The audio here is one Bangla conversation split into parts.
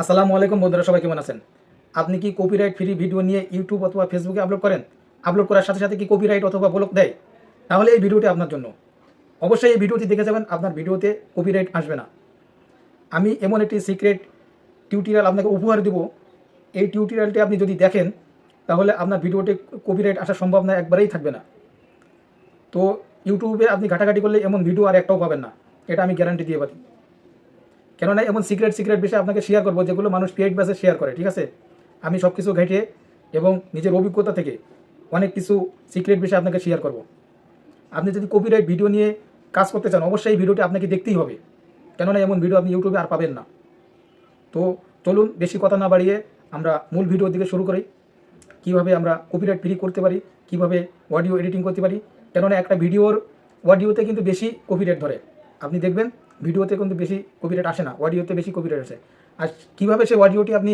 আসসালামু আলাইকুম বন্ধুরা, সবাই কেমন আছেন? আপনি কি কপিরাইট ফ্রি ভিডিও নিয়ে ইউটিউব অথবা ফেসবুকে আপলোড করেন? আপলোড করার সাথে সাথে কি কপিরাইট অথবা ব্লক দেয়? তাহলে এই ভিডিওটি আপনার জন্য। অবশ্যই এই ভিডিওটি দেখে যাবেন, আপনার ভিডিওতে কপিরাইট আসবে না। আমি এমন একটি সিক্রেট টিউটোরিয়াল আপনাকে উপহার দেব। এই টিউটোরিয়ালটি আপনি যদি দেখেন তাহলে আপনার ভিডিওতে কপিরাইট আসার সম্ভাবনা একবারেই থাকবে না। তো ইউটিউবে আপনি ঘাটাঘাটি করলে এমন ভিডিও আর একটাও পাবেন না, এটা আমি গ্যারান্টি দিয়ে পারি। কেননা এমন সিক্রেট বিষয় আপনাকে শেয়ার করবো যেগুলো মানুষ পেইড বেসে শেয়ার করে, ঠিক আছে? আমি সব কিছু ঘেঁটে এবং নিজের অভিজ্ঞতা থেকে অনেক কিছু সিক্রেট বিষয় আপনাকে শেয়ার করব। আপনি যদি কপিরাইট ভিডিও নিয়ে কাজ করতে চান অবশ্যই এই ভিডিওটি আপনাকে দেখতেই হবে, কেননা এমন ভিডিও আপনি ইউটিউবে আর পাবেন না। তো চলুন বেশি কথা না বাড়িয়ে আমরা মূল ভিডিওর দিকে শুরু করি। কীভাবে আমরা কপিরাইট ফ্রি করতে পারি, কীভাবে অডিও এডিটিং করতে পারি। কেননা একটা ভিডিওর অডিওতে কিন্তু বেশি কপিরাইট ধরে, আপনি দেখবেন ভিডিওতে কিন্তু বেশি কপিরাইট আসে না, অডিওতে বেশি কপিরাইট আসে। আর কীভাবে সেই অডিওটি আপনি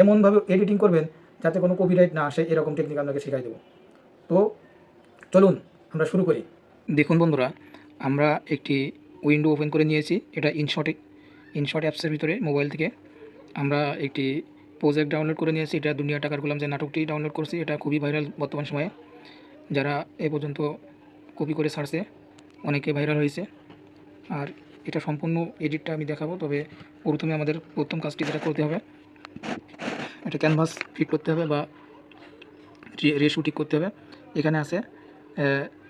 এমনভাবে এডিটিং করবেন যাতে কোনো কপিরাইট না আসে, এরকম টেকনিক আপনাকে শেখাই দেবো। তো চলুন আমরা শুরু করি। দেখুন বন্ধুরা, আমরা একটি উইন্ডো ওপেন করে নিয়েছি। এটা ইনশট অ্যাপসের ভিতরে মোবাইল থেকে আমরা একটি প্রজেক্ট ডাউনলোড করে নিয়েছি। এটা দুনিয়া টাকার গোলাম যে নাটকটি ডাউনলোড করছি, এটা খুবই ভাইরাল বর্তমান সময়ে। যারা এ পর্যন্ত কপি করে ছাড়ছে অনেকে ভাইরাল হয়েছে। আর এটা সম্পূর্ণ এডিটটা আমি দেখাবো, তবে প্রথমে আমাদের প্রথম কাজটি যেটা করতে হবে, এটা ক্যানভাস ফিট করতে হবে বা রেশিও ঠিক করতে হবে। এখানে আছে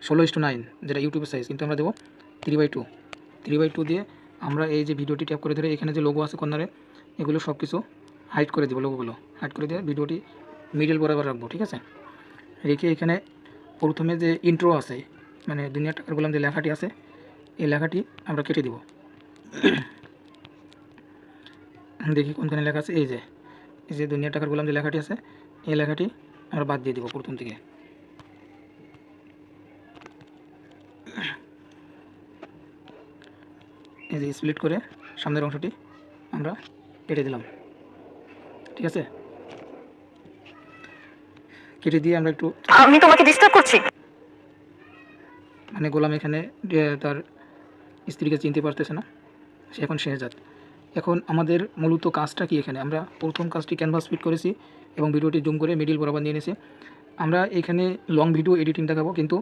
16:9, যেটা ইউটিউবের সাইজ, কিন্তু আমরা দেবো 3/2 দিয়ে আমরা এই যে ভিডিওটি ট্যাপ করে ধরে এখানে যে লোগো আছে কর্নারে, এগুলো সব কিছু হাইড করে দেবো। লোগোগুলো হাইড করে দিয়ে ভিডিওটি মিডল বরাবর রাখবো, ঠিক আছে? রেখে এখানে প্রথমে যে ইন্ট্রো আছে, মানে দুনিয়া টাকার গোলাম যে লেখাটি আছে, এই লেখাটি আমরা কেটে দেব। দেখি কোনখানে লেখা আছে, এই যে দুনিয়া টাকার গোলাম যে লেখাটি আছে, এই লেখাটি আমরা বাদ দিয়ে দেবো প্রথম থেকে। এই যে স্প্লিট করে সামনের অংশটি আমরা কেটে দিলাম, ঠিক আছে? কেটে দিয়ে আমরা একটু, আমি তোমাকে ডিস্টার্ব করছি, মানে গোলাম এখানে তার স্ত্রীকে চিনতে পারতেছে না, সে এখন শেহজাদ। এখন আমাদের মূলত কাজটা কি, এখানে আমরা প্রথম কাজটি ক্যানভাস ফিট করেছি এবং ভিডিওটি জুম করে মিডিল বরাবর নিয়ে নিয়েছি। আমরা এখানে লং ভিডিও এডিটিং দেখাবো, কিন্তু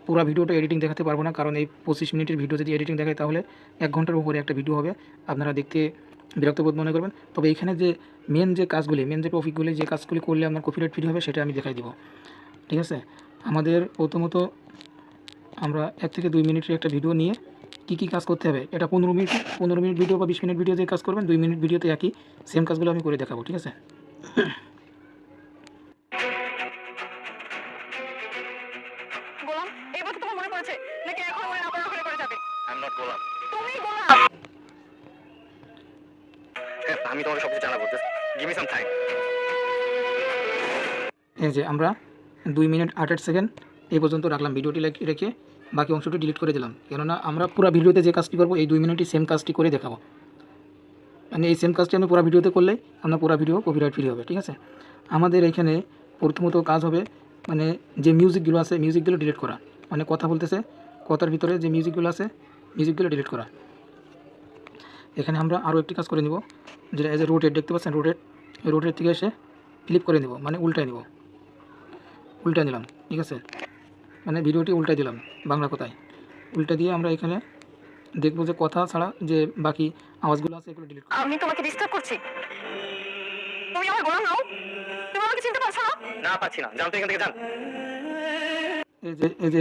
পুরো ভিডিওটা এডিটিং দেখাতে পারবো না, কারণ এই 25 মিনিটের ভিডিও যদি এডিটিং দেখায় তাহলে 1 ঘন্টার উপরে একটা ভিডিও হবে, আপনারা দেখতে বিরক্তবোধ মনে করবেন। তবে এখানে যে মেন যে টপিকগুলি, যে কাজগুলি করলে আপনার কপিরাইট ফ্রি হবে, সেটা আমি দেখাই দিব, ঠিক আছে? আমাদের প্রথমত আমরা 1 থেকে 2 মিনিটের একটা ভিডিও নিয়ে কী কাজ করতে হবে, এটা 15 মিনিট ভিডিও বা 20 মিনিট ভিডিও যে কাজ করবেন, 2 মিনিট ভিডিওতে একই সেম কাজগুলো আমি করে দেখাবো, ঠিক আছে? গোলাম। এবার তোমার মনে পড়েছে নাকি এখন মনে আবার ওখানে করে যাবে? আই এম নট গোলাম। তুমি গোলাম। আমি তোমাকে সব কিছু জানাবো, just give me some time. এই যে আমরা 2 মিনিট 28 সেকেন্ড এই পর্যন্ত রাখলাম, ভিডিওটি রেখে বাকি অংশটি ডিলিট করে দিলাম। কেননা আমরা পুরো ভিডিওতে যে কাজটি করবো এই 2 মিনিটই সেম কাজটি করে দেখাবো, মানে এই সেম কাজটি আমি পুরো ভিডিওতে করলেই আমরা পুরো ভিডিও কপিরাইট ফ্রি হবে, ঠিক আছে? আমাদের এখানে প্রথমত কাজ হবে, মানে যে মিউজিকগুলো আছে মিউজিকগুলো ডিলিট করা, মানে কথা বলতেছে, কথার ভিতরে যে মিউজিকগুলো আছে মিউজিকগুলো ডিলিট করা। এখানে আমরা আরও একটি কাজ করে নিব, যেটা এজ এ রোটেট দেখতে পাচ্ছেন, রোটেট থেকে এসে ফ্লিপ করে নেব, মানে উল্টায় নিলাম, ঠিক আছে? মানে ভিডিওটি উল্টাই দিলাম, বাংলা কথায় উল্টা দিয়ে আমরা এখানে দেখবো যে কথা ছাড়া যে বাকি আওয়াজগুলো আছে এগুলো ডিলিট। আমি তোমাকে ডিস্টার্ব করছি, তুমি আমার গোলাম নাও। তুমি আমাকে চিনতে পারছো না? না পাচ্ছি না, জান তো এখান থেকে যান। এই যে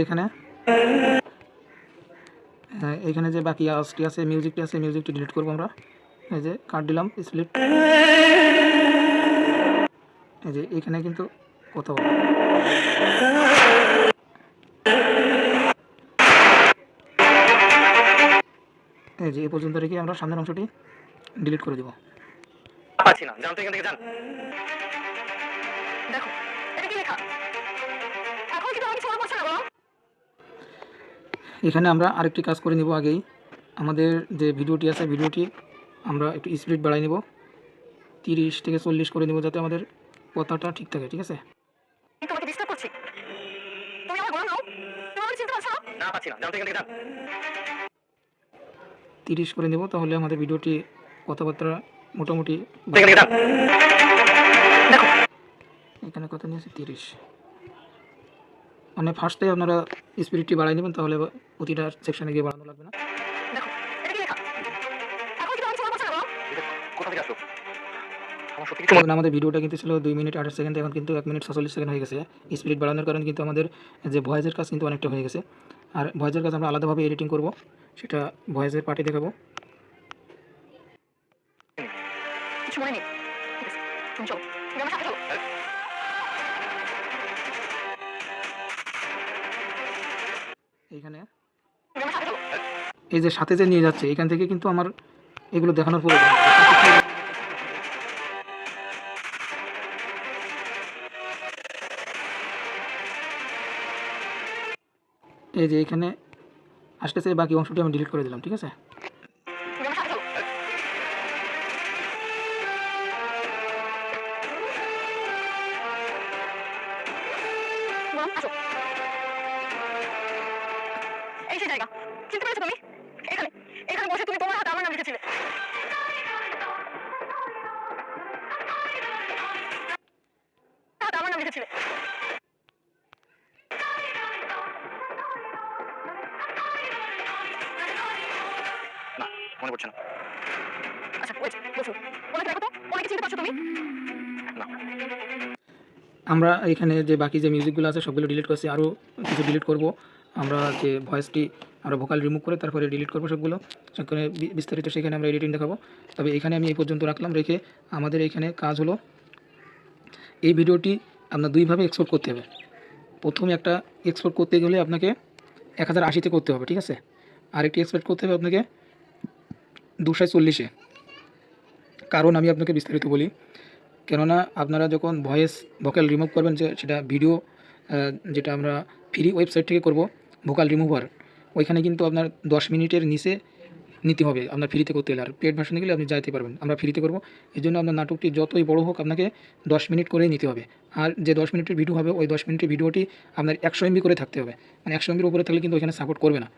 এখানে যে বাকি আওয়াজটি আছে মিউজিকটি ডিলিট করবো আমরা। এই যে কাট দিলাম, স্প্লিট। এই যে এখানে কিন্তু কথা বলবো, এই যে এই পর্যন্ত রেখে আমরা সামনের অংশটি ডিলিট করে দেবো। পাচ্ছি না, জান তো এখান থেকে যান। দেখো এটা কি লেখা? এখন কি তোমার কিছু মনে পড়ছে না গোলাম? এখানে আমরা আরেকটি কাজ করে নিব। আগেই আমাদের যে ভিডিওটি আছে ভিডিওটি আমরা একটু স্পিড বাড়াই নেব, 30 থেকে 40 করে নেব, যাতে আমাদের কথাটা ঠিক থাকে, ঠিক আছে? আমি তোমাকে ডিস্টার্ব করছি, তুমি আমার গোলাম নাও। তুমি আমাকে চিনতে পারছো না? না পাচ্ছি না, জান তো এখান থেকে যান। 30 করে নেব, তাহলে আমাদের ভিডিওটি কথাবার্তা মোটামুটি এখান থেকে যান। দেখো এখানে কত নিয়েছে 30। মানে ফার্স্টে আপনারা স্পিরিটটি বাড়াই নেবেন, তাহলে প্রতিটা সেকশনে গিয়ে বাড়ানো লাগবে না। দেখো এটা কি লেখা? এখন কি তোমার কিছু মনে পড়ছে না বলো? এটা কোথা থেকে আসলো? আমার সত্যি কিছু মনে এখন আমাদের ভিডিওটা কিন্তু ছিল 2 মিনিট 28 সেকেন্ড, এখন কিন্তু 1 মিনিট 46 সেকেন্ড হয়ে গেছে। স্পিরিট বাড়ানোর কারণে কিন্তু আমাদের যে ভয়েসের কাজ কিন্তু অনেকটা হয়ে গেছে। আর ভয়েসের কাজ আমরা আলাদাভাবে এডিটিং করব, সেটা ভয়েসের পার্টে দেখাবো। কিছু মনে নেই। ঠিক আছে তুমি চলো, তুমি আমার সাথে চলো। এইখানে তুমি আমার সাথে চলো। এই যে সাথে যে নিয়ে যাচ্ছে, এখান থেকে কিন্তু আমার এগুলো দেখানোর প্রয়োজন। এই যে এখানে আসতেছে, বাকি অংশটি আমি ডিলিট করে দিলাম, ঠিক আছে। তুমি আমার সাথে চলো। বলো, আসো। এই সেই জায়গা, চিনতে পেরেছো তুমি? এখানে এখানে বসে তুমি তোমার হাতে আমার নাম লিখেছিলে। হাতে আমার নাম লিখেছিলে। না মনে পড়ছে না। আচ্ছা ওয়েট, বসো। মনে রাখো তো, অনেকে চিনতে পারছো তুমি? না আমরা এখানে যে বাকি যে মিউজিকগুলো আছে সবগুলো ডিলিট করছি, আরও কিছু ডিলিট করব। আমরা যে ভয়েসটি আরও ভোকাল রিমুভ করে তারপরে ডিলিট করবো সবগুলো, সেখানে বিস্তারিত সেখানে আমরা এডিটিং দেখাবো। তবে এখানে আমি এই পর্যন্ত রাখলাম, রেখে আমাদের এখানে কাজ হলো এই ভিডিওটি আপনার দুইভাবে এক্সপোর্ট করতে হবে। প্রথমে একটা এক্সপোর্ট করতে গেলে আপনাকে 1080-তে করতে হবে, ঠিক আছে। আরেকটি এক্সপোর্ট করতে হবে আপনাকে 240-এ। কারণ আমি আপনাকে বিস্তারিত বলি, কেননা আপনারা যখন ভোকাল রিমুভ করবেন, যে সেটা ভিডিও যেটা আমরা ফ্রি ওয়েবসাইট থেকে করব ভোকাল রিমুভার, ওইখানে কিন্তু আপনার 10 মিনিটের নিচে নিতে হবে আপনার ফ্রিতে করতে গেলে। আর পেড ভার্সনে গেলে আপনি যাইতে পারবেন, আমরা ফ্রিতে করব। এই জন্য আপনার নাটকটি যতই বড় হোক আপনাকে 10 মিনিট করেই নিতে হবে। আর যে 10 মিনিটের ভিডিও হবে, ওই 10 মিনিটের ভিডিওটি আপনার 100 MB করে থাকতে হবে। মানে 100 MBর উপরে থাকলে কিন্তু ওইখানে সাপোর্ট করবে না,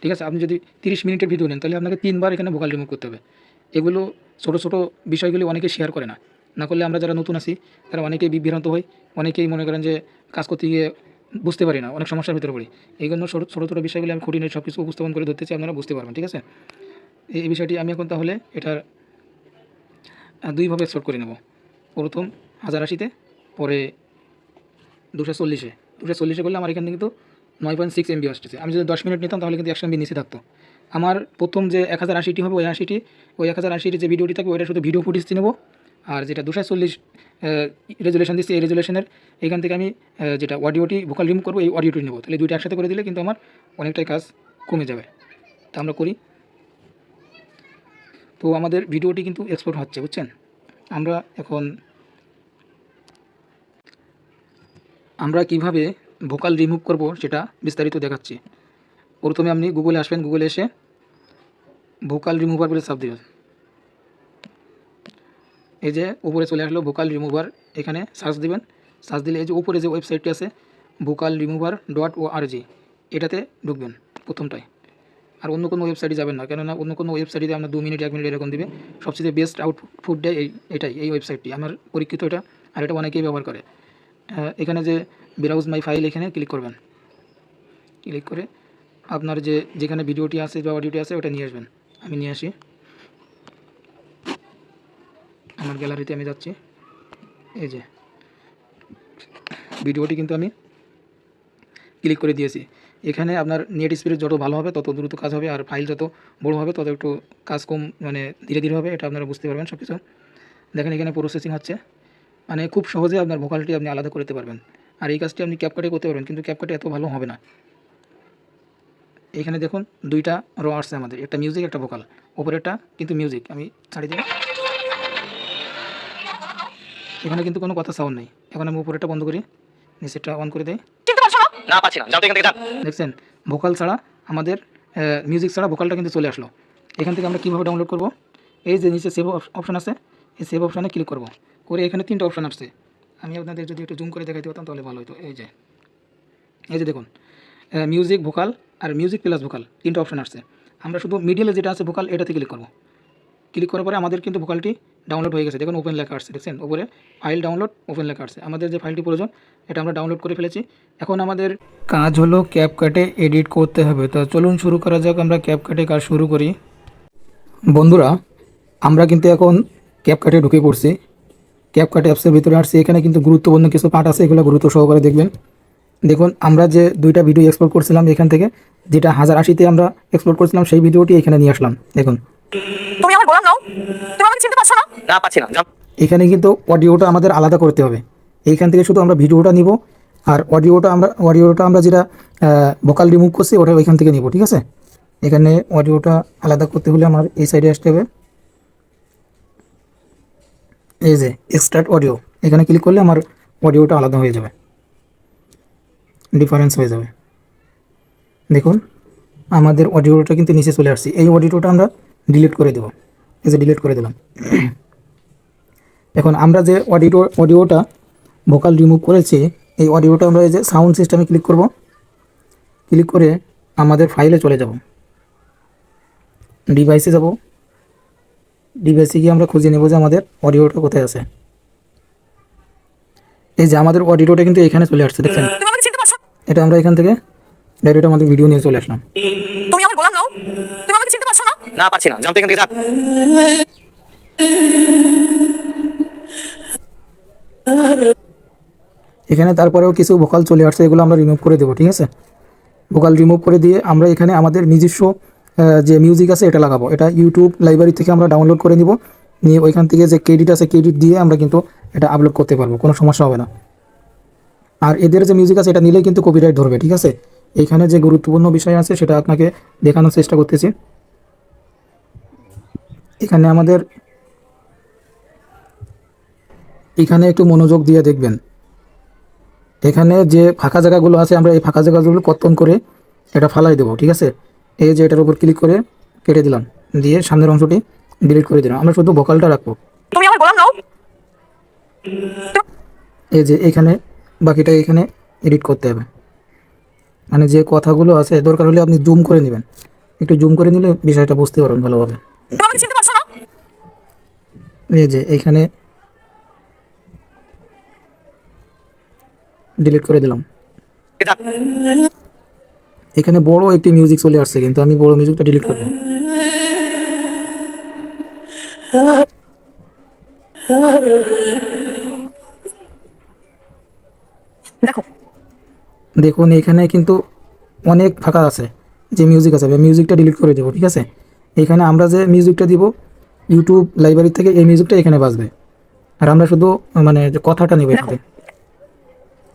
ঠিক আছে। আপনি যদি 30 মিনিটের ভিডিও নেন, তাহলে আপনাকে 3 বার এখানে ভোকাল রিমুভ করতে হবে। এগুলো ছোটো ছোটো বিষয়গুলি অনেকে শেয়ার করে না, না করলে আমরা যারা নতুন আছি তারা অনেকেই বিভ্রান্ত হই, অনেকেই মনে করেন যে কাজ করতে গিয়ে বুঝতে পারি না, অনেক সমস্যার ভিতরে পড়ি। এই জন্য ছোটো ছোটো বিষয়গুলি আমি খুঁটিয়ে সব কিছু উপস্থাপন করে ধরতেছি, আপনারা বুঝতে পারবেন, ঠিক আছে। এই বিষয়টি আমি এখন তাহলে এটার দুইভাবে এক্সপোর্ট করে নেব। প্রথম 1080-তে, পরে 240-এ। 240-এ করলে আমার এখানে কিন্তু 9.6 MB আসতেছে। আমি যদি 10 মিনিট নিতাম তাহলে কিন্তু 100 MB নিচে থাকতো। আমার প্রথম যে 1080-টি হবে, ওই 1080-র যে ভিডিওটি থাকবে ওইটা শুধু ভিডিও ফুটেজটি নেব। আর যেটা 240 রেজুলেশন দিচ্ছি, এই রেজুলেশনের এখান থেকে আমি যেটা অডিওটি ভোকাল রিমুভ করবো, এই অডিওটি নেব। তাহলে দুইটা একসাথে করে দিলে কিন্তু আমার অনেকটাই কাজ কমে যাবে। তা আমরা করি। তো আমাদের ভিডিওটি কিন্তু এক্সপোর্ট হচ্ছে, বুঝছেন। আমরা কিভাবে ভোকাল রিমুভ করব সেটা বিস্তারিত দেখাচ্ছি। প্রথমে আপনি গুগলে আসবেন, গুগলে এসে ভোকাল রিমুভার বলে সার্চ দিবেন। এই যে উপরে চলে আসলো ভোকাল রিমুভার, এখানে সার্চ দিবেন। সার্চ দিলে এই যে উপরে যে ওয়েবসাইটটি আছে vocalremover.org, এটাতে ঢুকবেন প্রথমটায়। আর অন্য কোনো ওয়েবসাইটে যাবেন না, কেননা অন্য কোনো ওয়েবসাইটে আপনার 2 মিনিট 1 মিনিট এরকম দিবে। সবচেয়ে বেস্ট আউটপুট দেয় এই ওয়েবসাইটটি, আমার পরীক্ষিত এটা। আর এটা অনেকেই ব্যবহার করে। এখানে যে ব্রাউজ মাই ফাইল, এখানে ক্লিক করবেন। ক্লিক করে আপনার যেখানে ভিডিওটি আছে বা অডিওটি আছে ওটা নিয়ে আসবেন। আমি নিয়ে আসি, আমার গ্যালারিতে আমি যাচ্ছি। এই যে ভিডিওটি কিন্তু আমি ক্লিক করে দিয়েছি। এখানে আপনার নেট স্পিড যত ভালো হবে তত দ্রুত কাজ হবে, আর ফাইল যত বড় হবে তত একটু কাজ কম, মানে ধীরে ধীরে হবে। এটা আপনারা বুঝতে পারবেন সব কিছু। দেখেন এখানে প্রসেসিং হচ্ছে, মানে খুব সহজে আপনার ভোকালটি আপনি আলাদা করতে পারবেন। আর এই কাজটি আপনি ক্যাপকাটে করতে পারবেন, কিন্তু ক্যাপকাটে এত ভালো হবে না। এখানে দেখুন দুইটা র আসছে আমাদের, একটা মিউজিক একটা ভোকাল। ওপরেরটা কিন্তু মিউজিক, আমি ছাড়ি দিই। এখানে কিন্তু কোনো কথা সাউন্ড নেই। এখন আমি উপরেরটা বন্ধ করি, নিচেরটা অন করে দেই। চিনতে পারছো না? না পাচ্ছি না, যান তো এখান থেকে যান। দেখছেন ভোকাল ছাড়া আমাদের মিউজিক ছাড়া ভোকালটা কিন্তু চলে আসলো। এখান থেকে আমরা কীভাবে ডাউনলোড করব, এই যে নিচে সেভ অপশান আছে, এই সেভ অপশানে ক্লিক করব। করে এখানে 3টা অপশান আসছে। আমি আপনাদের যদি একটু জুম করে দেখাইতে পারতাম তাহলে ভালো হতো। এই যে দেখুন মিউজিক, ভোকাল আর মিউজিক প্লাস ভোকাল 3টা অপশান আসছে। আমরা শুধু মিডিলে যেটা আছে ভোকাল, এটাতে ক্লিক করব। ক্লিক করার পরে আমাদের কিন্তু ভোকালটি ডাউনলোড হয়ে গেছে, দেখুন ওপেন লেখা আসছে, দেখছেন উপরে ফাইল ডাউনলোড ওপেন লেখা আসছে। আমাদের যে ফাইলটি প্রয়োজন এটা আমরা ডাউনলোড করে ফেলেছি। এখন আমাদের কাজ হলো ক্যাপকাটে এডিট করতে হবে। তো চলুন শুরু করা যাক, আমরা ক্যাপকাটে কাজ শুরু করি। বন্ধুরা, আমরা কিন্তু এখন ক্যাপকাটে ঢুকে পড়ছি, ক্যাপকাট অ্যাপসের ভিতরে আসছি। এখানে কিন্তু গুরুত্বপূর্ণ কিছু পার্ট আছে, এগুলো গুরুত্ব সহকারে দেখবেন। দেখুন আমরা যে 2টা ভিডিও এক্সপোর্ট করছিলাম এখান থেকে, যেটা 1080-তে আমরা এক্সপোর্ট করছিলাম সেই ভিডিওটি এখানে নিয়ে আসলাম। দেখুন তুমি আমার গোলাম নাও, তুমি আমাকে চিনতে পারছো না? না পাচ্ছি না, যাও। এখানে কিন্তু অডিওটা আমাদের আলাদা করতে হবে। এইখান থেকে শুধু আমরা ভিডিওটা নিব, আর অডিওটা আমরা যেটা ভোকাল রিমুভ করছি ওটা ওইখান থেকে নিব, ঠিক আছে। এখানে অডিওটা আলাদা করতে হলে আমার এই সাইডে আসতে হবে, এই যে এক্সট্রাক্ট অডিও, এখানে ক্লিক করলে আমার অডিওটা আলাদা হয়ে যাবে, ডিফারেন্স হয়ে যাবে। দেখুন আমাদের অডিওটা কিন্তু নিচে চলে আসছে। এই অডিওটা আমরা ডিলিট করে দেব, এই যে ডিলিট করে দিলাম। এখন আমরা যে অডিওটা ভোকাল রিমুভ করেছি, এই অডিওটা আমরা এই যে সাউন্ড সিস্টেমে ক্লিক করব, ক্লিক করে আমাদের ফাইলে চলে যাব, ডিভাইসে যাব, ডিভাইসে গিয়ে আমরা খুঁজে নেব যে আমাদের অডিওটা কোথায় আছে। এই যে আমাদের অডিওটা কিন্তু এখানে চলে আসছে, দেখছেন। তুমি আমাকে চিনতে পারছো? এটা আমরা এখান থেকে ডাইরেক্ট আমাদের ভিডিও নিয়ে চলে আসলাম। তুমি আমার গোলাম নাও, তুমি আমাকে চিনতে পারছো না? না পাচ্ছি না, যাও তো এখান থেকে, যাও। এখানে তারপরেও কিছু ভোকাল চলে আসছে, এগুলো আমরা রিমুভ করে দেবো, ঠিক আছে। ভোকাল রিমুভ করে দিয়ে আমরা এখানে আমাদের নিজস্ব যে মিউজিক আছে এটা লাগাবো। এটা ইউটিউব লাইব্রেরি থেকে আমরা ডাউনলোড করে নিব, নিয়ে ওইখান থেকে যে ক্রেডিট আছে ক্রেডিট দিয়ে আমরা কিন্তু এটা আপলোড করতে পারবো, কোনো সমস্যা হবে না। আর এদের যে মিউজিক আছে এটা নিলেই কিন্তু কপিরাইট ধরবে, ঠিক আছে। এখানে যে গুরুত্বপূর্ণ বিষয় আছে সেটা আপনাকে দেখানোর চেষ্টা করতেছি। এখানে আমাদের এখানে একটু মনোযোগ দিয়ে দেখবেন। এখানে যে ফাঁকা জায়গাগুলো আছে আমরা এই ফাঁকা জায়গাগুলো কর্তন করে এটা ফালাই দেবো, ঠিক আছে। এই যে এটার উপর ক্লিক করে কেটে দিলাম, দিয়ে সামনের অংশটি ডিলিট করে দিলাম। আমরা শুধু ভোকালটা রাখবো। তুমি আমার গোলাম নাও। এই যে এখানে বাকিটা এখানে এডিট করতে হবে, মানে যে কথাগুলো আছে দরকার হলে আপনি জুম করে নেবেন, একটু জুম করে নিলে বিষয়টা বুঝতে পারবেন ভালোভাবে। তুমি আমাকে চিনতে পারছো না? এই যে এখানে ডিলিট করে দিলাম। যাও। এখানে বড় একটি মিউজিক চলে আসছে, কিন্তু আমি বড় মিউজিকটা ডিলিট করবো। দেখো দেখুন এখানে কিন্তু অনেক ফাঁকা আছে, যে মিউজিক আছে মিউজিকটা ডিলিট করে দেবো, ঠিক আছে। এখানে আমরা যে মিউজিকটা দিব ইউটিউব লাইব্রেরি থেকে, এই মিউজিকটা এখানে বাজবে, আর আমরা শুধু মানে যে কথাটা নেব এখানে।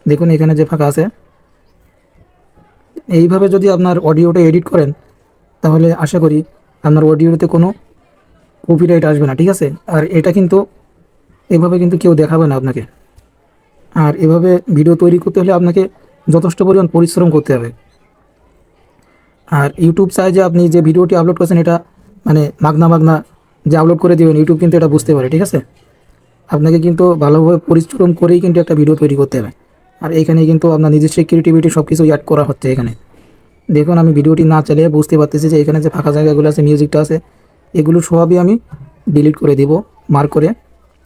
দেখুন এখানে যে ফাঁকা আছে, এইভাবে যদি আপনার অডিওটা এডিট করেন তাহলে আশা করি আপনার অডিওতে কোনো কপিরাইট আসবে না, ঠিক আছে। আর এটা কিন্তু এভাবে কিন্তু কেউ দেখাবে না আপনাকে। আর এভাবে ভিডিও তৈরি করতে হলে আপনাকে যথেষ্ট পরিমাণ পরিশ্রম করতে হবে। আর ইউটিউব চায় যে আপনি যে ভিডিওটি আপলোড করছেন এটা মানে মাগনা যে আপলোড করে দেবেন, ইউটিউব কিন্তু এটা বুঝতে পারে, ঠিক আছে। আপনাকে কিন্তু ভালোভাবে পরিশ্রম করেই কিন্তু একটা ভিডিও তৈরি করতে হবে। আর এখানে কিন্তু আপনার নিজস্ব ক্রিয়েটিভিটি সব কিছু অ্যাড করা হচ্ছে এখানে। দেখুন আমি ভিডিওটি না চালিয়ে বুঝতে পারতেছি যে এখানে যে ফাঁকা জায়গাগুলো আছে মিউজিকটা আছে এগুলো সবই আমি ডিলিট করে দিব, মার্ক করে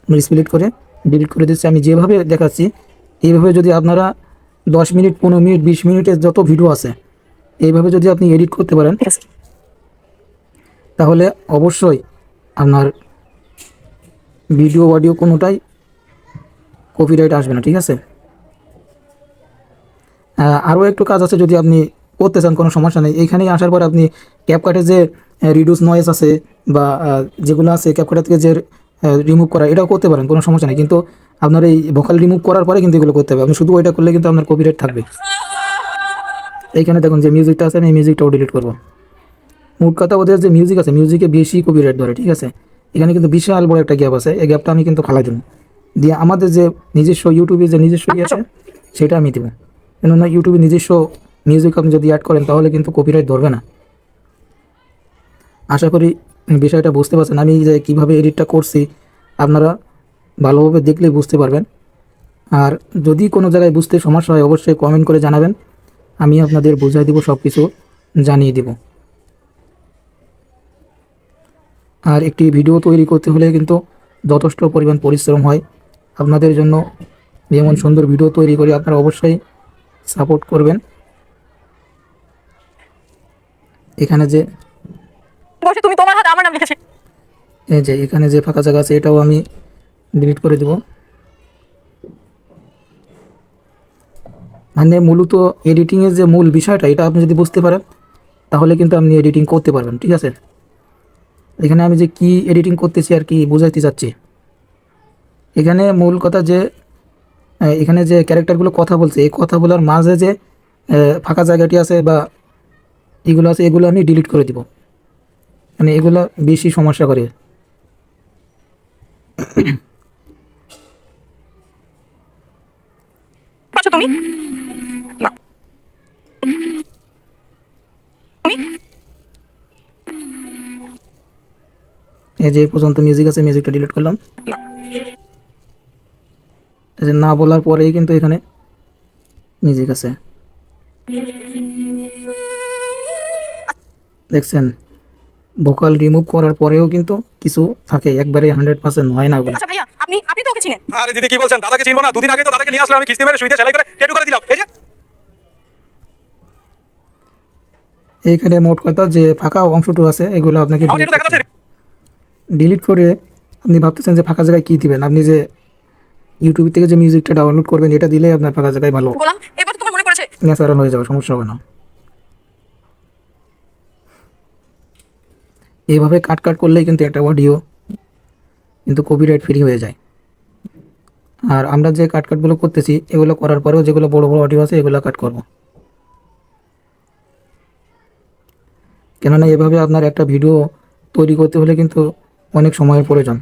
স্প্লিট করে ডিলিট করে দিচ্ছি। আমি যেভাবে দেখাচ্ছি এইভাবে যদি আপনারা 10 মিনিট 15 মিনিট 20 মিনিটের যত ভিডিও আছে এইভাবে যদি আপনি এডিট করতে পারেন ঠিক আছে। তাহলে অবশ্যই আপনার ভিডিও অডিও কোনোটাই কপিরাইট আসবে না, ঠিক আছে। আরও একটু কাজ আছে, যদি আপনি করতে চান কোনো সমস্যা নেই। এইখানেই আসার পর আপনি ক্যাপকাটে যে রিডিউস নয়েজ আছে বা যেগুলো আছে ক্যাপকাটা থেকে যে রিমুভ করা এটাও করতে পারেন, কোনো সমস্যা নেই। কিন্তু আপনার এই ভোকাল রিমুভ করার পরে কিন্তু এগুলো করতে হবে। আপনি শুধু ওইটা করলে কিন্তু আপনার কপিরাইট থাকবে। এইখানে দেখুন যে মিউজিকটা আছে আমি এই মিউজিকটাও ডিলিট করবো। মোট কথা ওদের যে মিউজিক আছে মিউজিকে বেশি কপিরাইট ধরে, ঠিক আছে। এখানে কিন্তু বিশাল বড় একটা গ্যাপ আছে, এই গ্যাপটা আমি কিন্তু ফালাই দেবো, দিয়ে আমাদের যে নিজস্ব ইউটিউবে যে নিজস্ব ইয়ে আছে সেটা আমি দেবো। কেননা ইউটিউবে নিজস্ব মিউজিক আপনি যদি অ্যাড করেন তাহলে কিন্তু কপিরাইট ধরবে না। আশা করি বিষয়টা বুঝতে পারছেন। আমি যে কীভাবে এডিটটা করছি আপনারা ভালোভাবে দেখলেই বুঝতে পারবেন। আর যদি কোনো জায়গায় বুঝতে সমস্যা হয় অবশ্যই কমেন্ট করে জানাবেন, আমি আপনাদের বুঝিয়ে দেবো, সব কিছু জানিয়ে দেব। আর একটি ভিডিও তৈরি করতে হলে কিন্তু যথেষ্ট পরিমাণ পরিশ্রম হয় আপনাদের জন্য। যেমন সুন্দর ভিডিও তৈরি করি, আপনারা অবশ্যই সাপোর্ট করবেন। এখানে যে বলছি তুমি তোমার হাতে আমার নাম লিখেছে। এই যে এখানে যে ফাঁকা জায়গা আছে এটাও আমি ডিলিট করে দেব। মানে মূলত এডিটিংয়ের যে মূল বিষয়টা, এটা আপনি যদি বুঝতে পারেন তাহলে কিন্তু আপনি এডিটিং করতে পারবেন, ঠিক আছে। এখানে আমি যে কি এডিটিং করতেছি আর কি বোঝাইতে চাচ্ছি, এখানে মূল কথা যে এখানে যে ক্যারেক্টারগুলো কথা বলছে, এই কথা বলার মাঝে যে ফাঁকা জায়গাটি আছে বা এগুলো আছে, এগুলো আমি ডিলিট করে দিব। মানে এগুলো বেশি সমস্যা করে। পাচ্ছ তুমি? না। তুমি এই যে এই পর্যন্ত মিউজিক আছে, মিউজিকটা ডিলিট করলাম। না। এই যে না বলার পরেই কিন্তু এখানে মিউজিক আছে, দেখছেন। ভোকাল রিমুভ করার পরেও কিন্তু কিছু থাকে, একবারে 100% হয় না ওগুলো। আচ্ছা ভাইয়া, আপনি তো ওকে চিনেন। আরে দিদি কি বলছেন? দাদাকে চিনবো না? দুদিন আগে তো দাদাকে নিয়ে আসলাম, আমি কিস্তি মেরে সুইতে সেলাই করে টেটু করে দিলাম। এই যে এইখানে মোট কথা যে ফাঁকা অংশটুকু আছে এগুলো আপনাকে আমার টেটু দেখা যাচ্ছে। ডিলিট করে আপনি ভাবতেছেন যে ফাঁকা জায়গায় কী দিবেন। আপনি যে ইউটিউব থেকে যে মিউজিকটা ডাউনলোড করবেন এটা দিলেই আপনার ফাঁকা জায়গায় ভালো গোলাম, এবার তো তোমার মনে পড়েছে। ন্যাচারাল হয়ে যাবে, সমস্যা হবে না। এইভাবে কাট কাট করলেই কিন্তু একটা অডিও কিন্তু কপিরাইট ফ্রি হয়ে যায়। আর আমরা যে কাট কাটগুলো করতেছি এগুলো করার পরেও যেগুলো বড় বড় অডিও আছে এগুলো কাট করব, কেননা এভাবে আপনার একটা ভিডিও তৈরি করতে হলে কিন্তু অনেক সময়ের প্রয়োজন।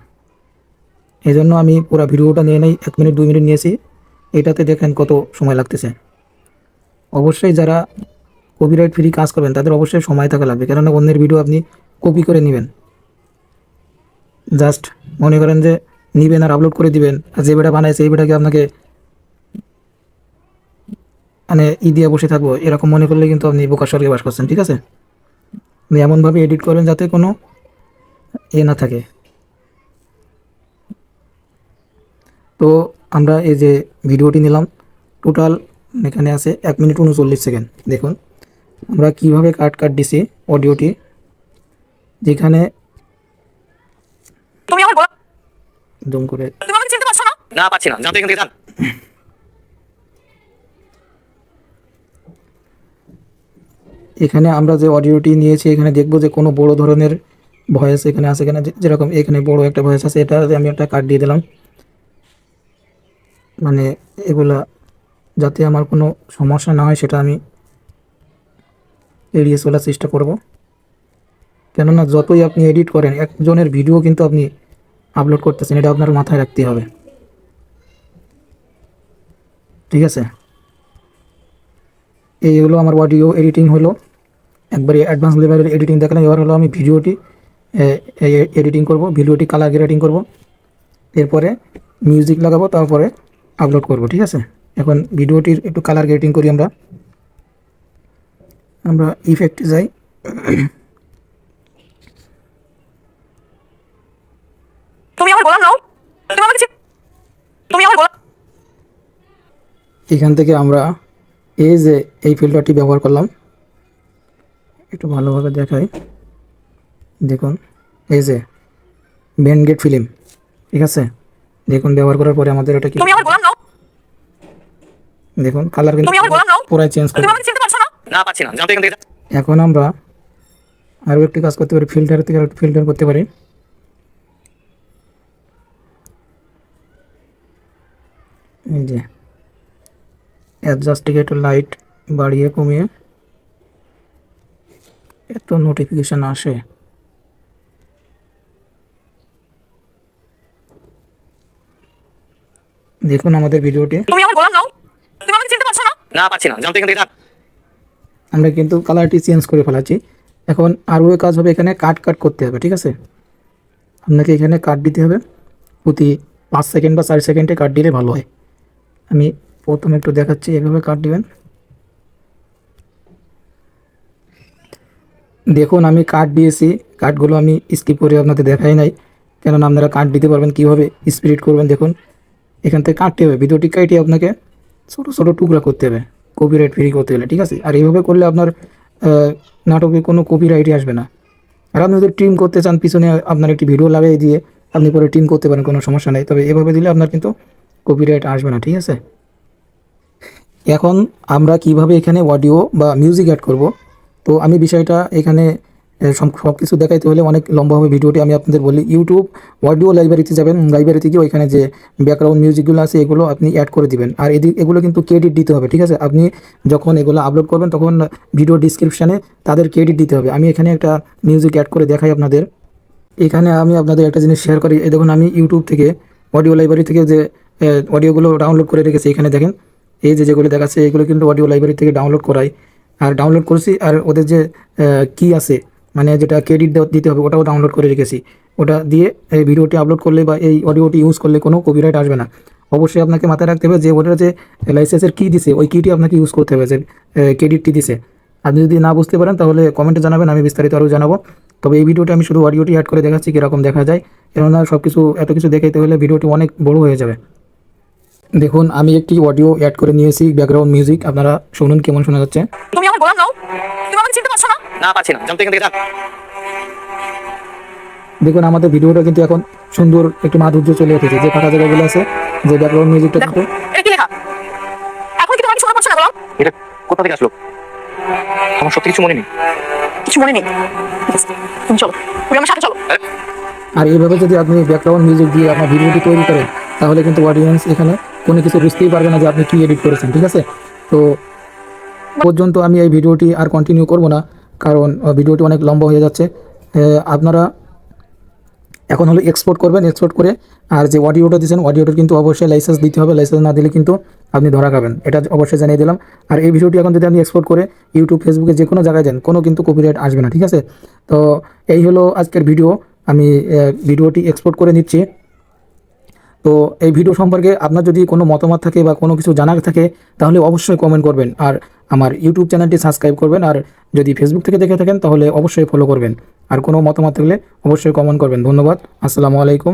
এই জন্য আমি পুরো ভিডিওটা নিয়ে নেই, 1 মিনিট 2 মিনিট নিয়েছি। এটাতে দেখেন কত সময় লাগতেছে। অবশ্যই যারা কপিরাইট ফ্রি কাজ করবেন তাদের অবশ্যই সময় থাকা লাগবে, কেননা অন্যের ভিডিও আপনি কপি করে নেবেন, জাস্ট মনে করেন যে নেবেন আর আপলোড করে দিবেন, আর যে বেটা বানাইছে এই বেটাকে আপনাকে মানে দিয়ে বসে থাকবো এরকম মনে করলে কিন্তু আপনি বোকার স্বর্গে বাস করছেন, ঠিক আছে। আপনি এমনভাবে এডিট করবেন যাতে কোনো না থাকে। তো আমরা এই যে ভিডিওটি নিলাম, টোটাল এখানে আছে 1 মিনিট 39 সেকেন্ড। দেখুন আমরা কিভাবে কাট কাট দিছি অডিওটি, যেখানে তুমি আমার গোলাম, জুম করে তুমি আমাকে চিনতে পারছো না? না পাচ্ছি না, জানতে এখান থেকে যান। এখানে আমরা যে অডিওটি নিয়েছি এখানে দেখবো যে কোনো বড় ধরনের ভয়েস এখানে আছে কিনা। যেরকম এখানে বড় একটা ভয়েস আছে, এটাতে আমি একটা কাট দিয়ে দিলাম। মানে এগুলা যাতে আমার কোনো সমস্যা না হয় সেটা আমি এড়িয়ে চলার চেষ্টা করব, কেননা যতই আপনি এডিট করেন একজনের ভিডিও কিন্তু আপনি আপলোড করতেছেন, এটা আপনার মাথায় রাখতে হবে, ঠিক আছে। এই হলো আমার অডিও এডিটিং হলো, একবারে অ্যাডভান্স লেভেলের এডিটিং দেখলাম। এবার হলো আমি ভিডিওটি এডিটিং করব, ভিডিওটি কালার গ্রেডিং করব, এরপরে মিউজিক লাগাবো, তারপরে আপলোড করব, ঠিক আছে। এখন ভিডিওটির একটু কালার গ্রেডিং করি। আমরা ইফেক্টে যাই, তুমি আমার গোলাম নাও, তুমি আমাকে তুমি আমার গোলাম। এখান থেকে আমরা এই যে এই ফিল্টারটি ব্যবহার করলাম, একটু ভালোভাবে দেখাই। দেখুন এই যে ব্যান্ডগেট ফিল্ম, ঠিক আছে। দেখুন ব্যবহার করার পরে আমাদের এটা কি, তুমি আমার গোলাম নাও, দেখুন কালার কিন্তু তুমি আমার গোলাম নাও, পুরাই চেঞ্জ তুমি করে। আমাকে চিনতে পারছো না? না পাচ্ছি না, জানতে এখান থেকে যান। এখন আমরা আরও একটি কাজ করতে পারি, ফিল্টার থেকে আরও ফিল্টার করতে পারি। এই যে অ্যাডজাস্টিং একটু লাইট বাড়িয়ে কমিয়ে, এত নোটিফিকেশান আসে। দেখুন আমাদের ভিডিওটি তুমি আমার গোলাম নাও, তুমি আমাকে চিনতে পারছো না? না পাচ্ছি না, জানতে এখান থেকে যান। আমরা কিন্তু কালারটি চেঞ্জ করে ফেলাচ্ছি। এখন আরও কাজ হবে, এখানে কাট কাট করতে হবে, ঠিক আছে। আপনাকে এখানে কাট দিতে হবে, প্রতি 5 সেকেন্ড বা 4 সেকেন্ডে কাট দিলে ভালো হয়। আমি প্রথমে একটু দেখাচ্ছি, এভাবে কাট দিবেন। দেখুন আমি কাট দিয়েছি, কাটগুলো আমি স্কিপ করে আপনাদের দেখাই নাই, কেননা আপনারা কাট দিতে পারবেন, কীভাবে স্পিড করবেন দেখুন। এখান থেকে কাটতে হবে, ভিডিওটি কাটিয়ে আপনাকে ছোটো ছোটো টুকরা করতে হবে কপিরাইট ফ্রি করতে হলে, ঠিক আছে। আর এইভাবে করলে আপনার নাটকে কোনো কপিরাইটই আসবে না। আর আপনি যদি ট্রিম করতে চান, পিছনে আপনার একটি ভিডিও লাগিয়ে দিয়ে আপনি পরে ট্রিম করতে পারেন, কোনো সমস্যা নেই। তবে এভাবে দিলে আপনার কিন্তু কপিরাইট আসবে না, ঠিক আছে। এখন আমরা কিভাবে এখানে অডিও বা মিউজিক অ্যাড করব, তো আমি বিষয়টা এখানে সব কিছু দেখাইতে হলে অনেক লম্বা হবে ভিডিওটি। আমি আপনাদের বলি, ইউটিউব অডিও লাইব্রেরিতে যাবেন, লাইব্রেরিতে গিয়ে ওইখানে যে ব্যাকগ্রাউন্ড মিউজিকগুলো আছে এগুলো আপনি অ্যাড করে দিবেন। আর এগুলো কিন্তু ক্রেডিট দিতে হবে, ঠিক আছে। আপনি যখন এগুলো আপলোড করবেন তখন ভিডিও ডিসক্রিপশানে তাদের ক্রেডিট দিতে হবে। আমি এখানে একটা মিউজিক অ্যাড করে দেখাই আপনাদের। এখানে আমি আপনাদের একটা জিনিস শেয়ার করি, এই দেখুন আমি ইউটিউব থেকে অডিও লাইব্রেরি থেকে যে অডিওগুলো ডাউনলোড করে রেখেছি, এখানে দেখেন এই যেগুলো দেখাচ্ছে এগুলো কিন্তু অডিও লাইব্রেরি থেকে ডাউনলোড করাই। আর ডাউনলোড করেছি, আর ওদের যে কি আছে মানে যেটা ক্রেডিট দিতে হবে ওটাও ডাউনলোড করে রেখেছি। ওটা দিয়ে এই ভিডিওটি আপলোড করলে বা এই অডিওটি ইউজ করলে কোনো কপিরাইট আসবে না। অবশ্যই আপনাকে মাথায় রাখতে হবে যে ওটার যে লাইসেন্সের কী দিছে ওই কিটি আপনাকে ইউজ করতে হবে, যে ক্রেডিটটি দিছে। আপনি যদি না বুঝতে পারেন তাহলে কমেন্টে জানাবেন, আমি বিস্তারিত আরও জানাবো। তবে এই ভিডিওটি আমি শুধু অডিওটি অ্যাড করে দেখাচ্ছি কীরকম দেখা যায়, কেননা সব কিছু এত কিছু দেখাইতে হলে ভিডিওটি অনেক বড় হয়ে যাবে। দেখুন আমি একটি অডিও অ্যাড করে নিয়েছি, ব্যাকগ্রাউন্ড মিউজিক, আপনারা শুনুন কেমন শোনা যাচ্ছে। তুমি আমার গোলাম নও, তুমি আমাকে চিনতে পারছো না? না পাচ্ছি না, জানতে এখান থেকে যান। দেখুন আমাদের ভিডিওটা কিন্তু এখন সুন্দর একটু মাধুর্য চলে এসেছে, যে ফাঁকা জায়গাগুলো আছে, যে ব্যাকগ্রাউন্ড মিউজিকটা দেখো কিন্তু এটা কি লেখা? এখন কি তোমার শোনা পাচ্ছ না গোলাম? এটা কোথা থেকে আসলো? আমার সত্যি কিছু মনে নেই। কিছু মনে নেই, ঠিক আছে, তুমি চলো, তুমি আমার সাথে চলো। আর এইভাবে যদি আপনি ব্যাকগ্রাউন্ড মিউজিক দিয়ে আপনার ভিডিওটি তৈরি করেন তাহলে কিন্তু অডিয়েন্স এখানে কোনো কিছু বুঝতেই পারবে না যে আপনি কী এডিট করেছেন, ঠিক আছে। তো পর্যন্ত আমি এই ভিডিওটি আর কন্টিনিউ করব না, কারণ ভিডিওটি অনেক লম্বা হয়ে যাচ্ছে। আপনারা এখন হলো এক্সপোর্ট করবেন, এক্সপোর্ট করে আর যে অডিওটা দিয়েছেন অডিওটার কিন্তু অবশ্যই লাইসেন্স দিতে হবে, লাইসেন্স না দিলে কিন্তু আপনি ধরা খাবেন, এটা অবশ্যই জানিয়ে দিলাম। আর এই ভিডিওটি এখন যদি আপনি এক্সপোর্ট করে ইউটিউব ফেসবুকে যে কোনো জায়গায় দেন কোনো কিন্তু কপিরাইট আসবে না, ঠিক আছে। তো এই হলো আজকের ভিডিও, আমি ভিডিওটি এক্সপোর্ট করে নিচ্ছি। তো এই ভিডিও সম্পর্কে আপনার যদি কোনো মতামত থাকে বা কোনো কিছু জানার থাকে তাহলে অবশ্যই কমেন্ট করবেন, আর আমার ইউটিউব চ্যানেলটি সাবস্ক্রাইব করবেন। আর যদি ফেসবুক থেকে দেখে থাকেন তাহলে অবশ্যই ফলো করবেন, আর কোনো মতামত থাকলে অবশ্যই কমেন্ট করবেন। ধন্যবাদ, আসসালামু আলাইকুম।